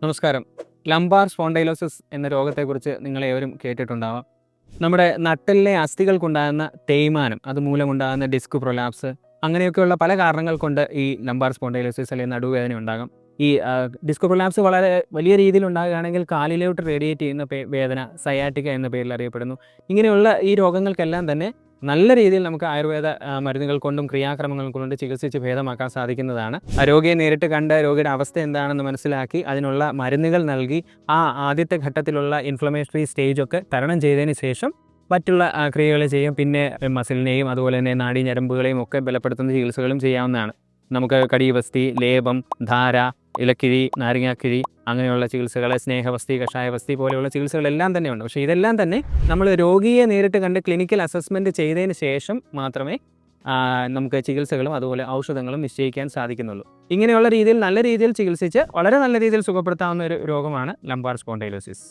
നമസ്കാരം. Lumbar spondylosis എന്ന രോഗത്തെക്കുറിച്ച് നിങ്ങളേവരും കേട്ടിട്ടുണ്ടാവാം. നമ്മുടെ നട്ടെല്ലിലെ അസ്ഥികൾക്കുണ്ടാകുന്ന തേയ്മാനം, അതുമൂലമുണ്ടാകുന്ന ഡിസ്ക് പ്രൊലാപ്സ്, അങ്ങനെയൊക്കെയുള്ള പല കാരണങ്ങൾ കൊണ്ട് ഈ ലംബാർ സ്പോണ്ടൈലോസിസ് അല്ലെങ്കിൽ നടുവേദന ഉണ്ടാകാം. ഈ ഡിസ്ക് പ്രൊലാപ്സ് വളരെ വലിയ രീതിയിൽ ഉണ്ടാകുകയാണെങ്കിൽ കാലിലോട്ട് റേഡിയേറ്റ് ചെയ്യുന്ന വേദന സയാറ്റിക്ക എന്ന പേരിൽ അറിയപ്പെടുന്നു. ഇങ്ങനെയുള്ള ഈ രോഗങ്ങൾക്കെല്ലാം തന്നെ നല്ല രീതിയിൽ നമുക്ക് ആയുർവേദ മരുന്നുകൾ കൊണ്ടും ക്രിയാക്രമങ്ങൾ കൊണ്ടും ചികിത്സിച്ച് ഭേദമാക്കാൻ സാധിക്കുന്നതാണ്. രോഗിയെ നേരിട്ട് കണ്ട് രോഗിയുടെ അവസ്ഥ എന്താണെന്ന് മനസ്സിലാക്കി അതിനുള്ള മരുന്നുകൾ നൽകി ആദ്യത്തെ ഘട്ടത്തിലുള്ള ഇൻഫ്ലമേറ്ററി സ്റ്റേജൊക്കെ തരണം ചെയ്തതിന് ശേഷം മറ്റുള്ള ക്രിയകൾ ചെയ്യും. പിന്നെ മസിലിനെയും അതുപോലെ തന്നെ നാഡീഞരമ്പുകളെയും ഒക്കെ ബലപ്പെടുത്തുന്ന ചികിത്സകളും ചെയ്യാവുന്നതാണ്. നമുക്ക് കടിവസ്തി, ലേപം, ധാര, ഇലക്കിഴി, നാരങ്ങാക്കിഴി, അങ്ങനെയുള്ള ചികിത്സകൾ, സ്നേഹവസ്തി, കഷായവസ്തി പോലെയുള്ള ചികിത്സകളെല്ലാം തന്നെ ഉണ്ട്. പക്ഷേ ഇതെല്ലാം തന്നെ നമ്മൾ രോഗിയെ നേരിട്ട് കണ്ട് ക്ലിനിക്കൽ അസസ്മെൻറ്റ് ചെയ്തതിന് ശേഷം മാത്രമേ നമുക്ക് ചികിത്സകളും അതുപോലെ ഔഷധങ്ങളും നിശ്ചയിക്കാൻ സാധിക്കുന്നുള്ളൂ. ഇങ്ങനെയുള്ള രീതിയിൽ നല്ല രീതിയിൽ ചികിത്സിച്ച് വളരെ നല്ല രീതിയിൽ സുഖപ്പെടുത്താവുന്ന ഒരു രോഗമാണ് ലംബാർ സ്പോണ്ടൈലോസിസ്.